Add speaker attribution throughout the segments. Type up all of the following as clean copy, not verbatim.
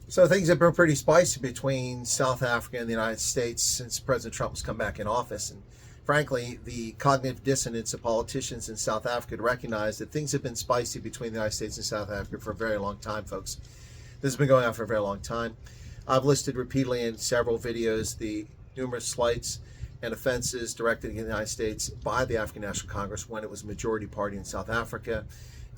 Speaker 1: So things have been pretty spicy between South Africa and the United States since President Trump has come back in office. And frankly, the cognitive dissonance of politicians in South Africa to recognize that things have been spicy between the United States and South Africa for a very long time, folks. This has been going on for a very long time. I've listed repeatedly in several videos the numerous slights and offenses directed against the United States by the African National Congress when it was a majority party in South Africa,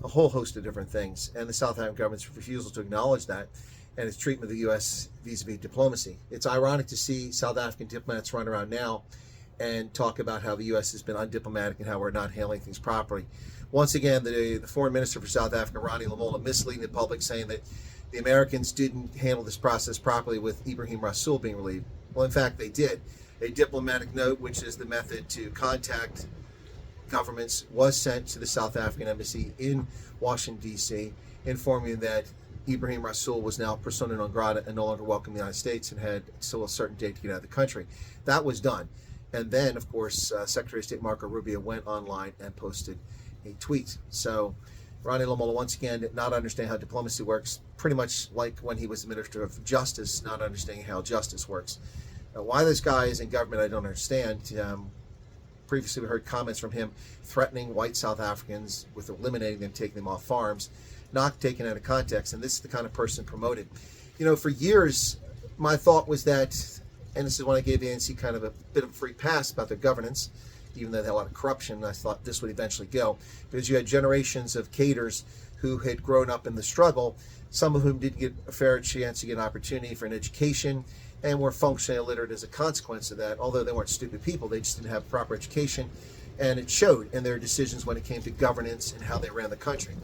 Speaker 1: a whole host of different things. And the South African government's refusal to acknowledge that and its treatment of the U.S. vis-a-vis diplomacy. It's ironic to see South African diplomats run around now and talk about how the U.S. has been undiplomatic and how we're not handling things properly. Once again, the foreign minister for South Africa, Ronnie Lamola, misleading the public, saying that the Americans didn't handle this process properly with Ibrahim Rasool being relieved. Well, in fact, they did. A diplomatic note, which is the method to contact governments, was sent to the South African embassy in Washington, D.C., informing that Ibrahim Rasool was now persona non grata and no longer welcome in the United States and had still a certain date to get out of the country. That was done. And then, of course, Secretary of State Marco Rubio went online and posted a tweet. So Ronnie Lamola, once again, did not understand how diplomacy works, pretty much like when he was the Minister of Justice, not understanding how justice works. Why this guy is in government, I don't understand. Previously, we heard comments from him threatening white South Africans with eliminating them, taking them off farms, not taken out of context, and this is the kind of person promoted. You know, for years, my thought was that, and this is when I gave the ANC kind of a bit of a free pass about their governance, even though they had a lot of corruption, I thought this would eventually go, because you had generations of cadres who had grown up in the struggle, some of whom didn't get a fair chance to get an opportunity for an education, and were functionally illiterate as a consequence of that. Although they weren't stupid people, they just didn't have proper education, and it showed in their decisions when it came to governance and how they ran the country.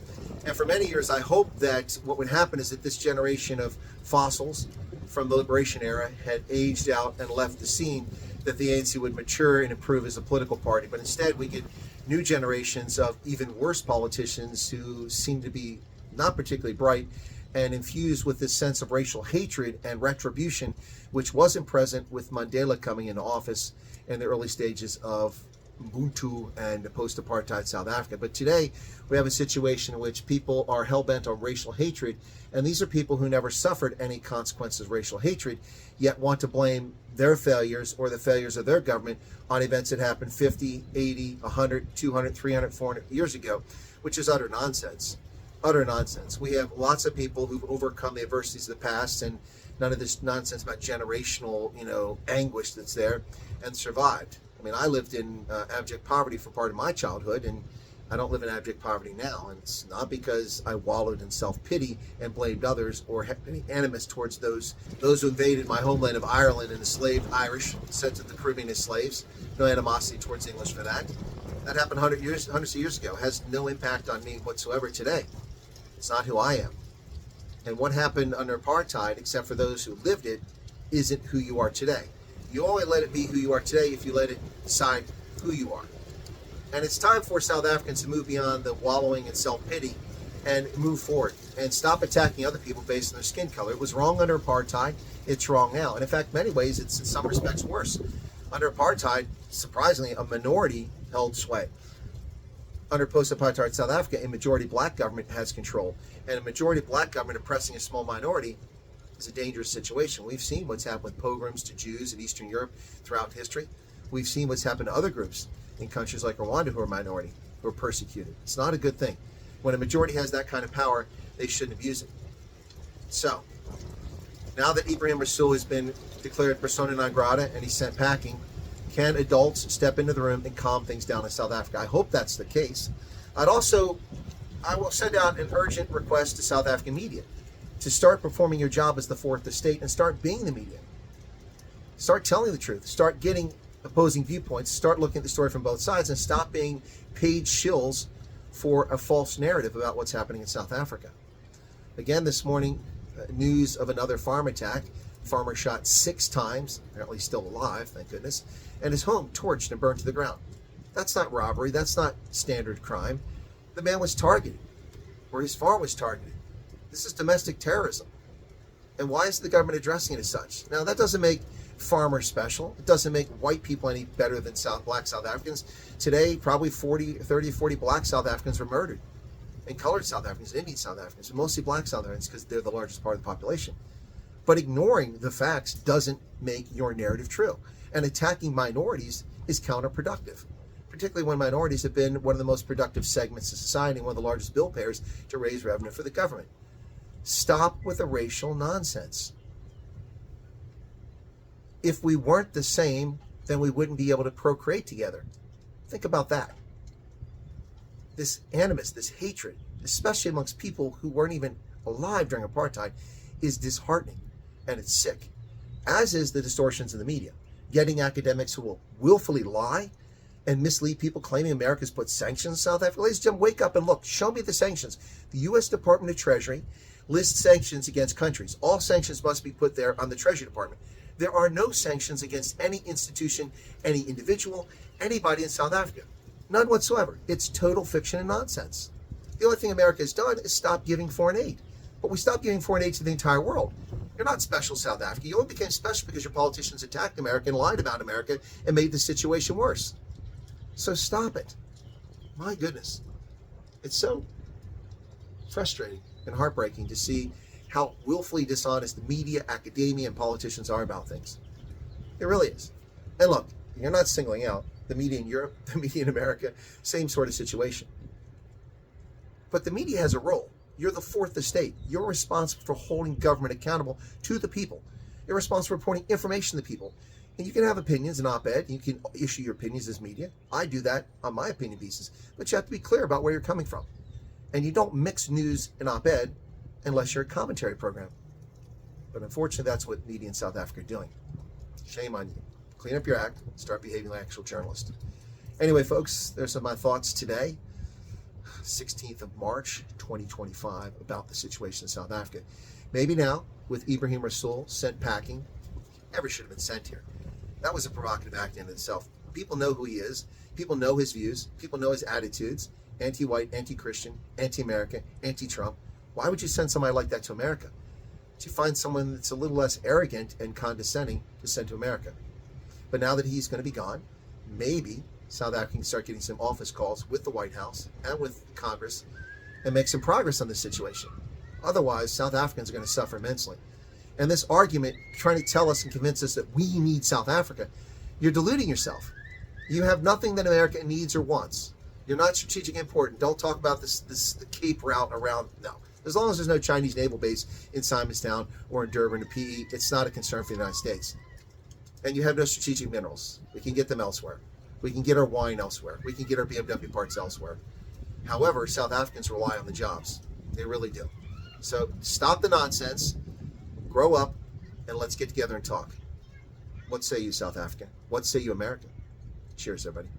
Speaker 1: And for many years, I hoped that what would happen is that this generation of fossils from the liberation era had aged out and left the scene, that the ANC would mature and improve as a political party. But instead, we get new generations of even worse politicians who seem to be not particularly bright and infused with this sense of racial hatred and retribution, which wasn't present with Mandela coming into office in the early stages of Ubuntu and post-apartheid South Africa. But today we have a situation in which people are hell-bent on racial hatred, and these are people who never suffered any consequences of racial hatred, yet want to blame their failures or the failures of their government on events that happened 50, 80, 100, 200, 300, 400 years ago, which is utter nonsense. Utter nonsense. We have lots of people who've overcome the adversities of the past and none of this nonsense about generational, anguish that's there, and survived. I mean, I lived in abject poverty for part of my childhood, and I don't live in abject poverty now. And it's not because I wallowed in self-pity and blamed others or had any animus towards those who invaded my homeland of Ireland and enslaved Irish, sent to the Caribbean as slaves. No animosity towards English for that. That happened hundreds of years ago. It has no impact on me whatsoever today. It's not who I am. And what happened under apartheid, except for those who lived it, isn't who you are today. You only let it be who you are today if you let it decide who you are. And it's time for South Africans to move beyond the wallowing in self-pity and move forward and stop attacking other people based on their skin color. It was wrong under apartheid. It's wrong now. And in fact, in many ways, it's in some respects worse. Under apartheid, surprisingly, a minority held sway. Under post-apartheid South Africa, a majority black government has control. And a majority black government oppressing a small minority is a dangerous situation. We've seen what's happened with pogroms to Jews in Eastern Europe throughout history. We've seen what's happened to other groups in countries like Rwanda who are minority, who are persecuted. It's not a good thing. When a majority has that kind of power, they shouldn't abuse it. So, now that Ibrahim Rasool has been declared persona non grata and he's sent packing, can adults step into the room and calm things down in South Africa? I hope that's the case. I will send out an urgent request to South African media to start performing your job as the fourth estate and start being the media. Start telling the truth. Start getting opposing viewpoints. Start looking at the story from both sides and stop being paid shills for a false narrative about what's happening in South Africa. Again, this morning, news of another farm attack. Farmer shot 6 times, apparently still alive, thank goodness, and his home torched and burned to the ground. That's not robbery. That's not standard crime. The man was targeted, or his farm was targeted. This is domestic terrorism. And why is the government addressing it as such? Now, that doesn't make farmers special. It doesn't make white people any better than black South Africans. Today, probably 30 or 40 black South Africans were murdered, and colored South Africans, Indian South Africans, mostly black South Africans because they're the largest part of the population. But ignoring the facts doesn't make your narrative true. And attacking minorities is counterproductive, particularly when minorities have been one of the most productive segments of society and one of the largest bill payers to raise revenue for the government. Stop with the racial nonsense. If we weren't the same, then we wouldn't be able to procreate together. Think about that. This animus, this hatred, especially amongst people who weren't even alive during apartheid, is disheartening, and it's sick, as is the distortions in the media. Getting academics who will willfully lie and mislead people claiming America's put sanctions in South Africa. Ladies and gentlemen, wake up and look. Show me the sanctions. The U.S. Department of Treasury lists sanctions against countries. All sanctions must be put there on the Treasury Department. There are no sanctions against any institution, any individual, anybody in South Africa. None whatsoever. It's total fiction and nonsense. The only thing America has done is stop giving foreign aid. But we stopped giving foreign aid to the entire world. You're not special, South Africa. You only became special because your politicians attacked America and lied about America and made the situation worse. So stop it. My goodness. It's so frustrating and heartbreaking to see how willfully dishonest the media, academia, and politicians are about things. It really is. And look, you're not singling out the media in Europe, the media in America, same sort of situation. But the media has a role. You're the fourth estate. You're responsible for holding government accountable to the people. You're responsible for reporting information to the people. And you can have opinions, an op-ed. You can issue your opinions as media. I do that on my opinion pieces. But you have to be clear about where you're coming from. And you don't mix news and op-ed unless you're a commentary program. But unfortunately, that's what media in South Africa are doing. Shame on you. Clean up your act. Start behaving like an actual journalist. Anyway, folks, there's some of my thoughts today. 16th of March, 2025, about the situation in South Africa. Maybe now, with Ibrahim Rasool sent packing, never should have been sent here. That was a provocative act in itself. People know who he is. People know his views. People know his attitudes. Anti-white, anti-Christian, anti-America, anti-Trump. Why would you send somebody like that to America? To find someone that's a little less arrogant and condescending to send to America. But now that he's going to be gone, maybe South Africa can start getting some office calls with the White House and with Congress and make some progress on this situation. Otherwise, South Africans are going to suffer immensely. And this argument, trying to tell us and convince us that we need South Africa, you're deluding yourself. You have nothing that America needs or wants. You're not strategic important. Don't talk about the Cape route around. No. As long as there's no Chinese naval base in Simonstown or in Durban or PE, it's not a concern for the United States. And you have no strategic minerals. We can get them elsewhere. We can get our wine elsewhere. We can get our BMW parts elsewhere. However, South Africans rely on the jobs. They really do. So stop the nonsense, grow up, and let's get together and talk. What say you, South Africa? What say you, America? Cheers, everybody.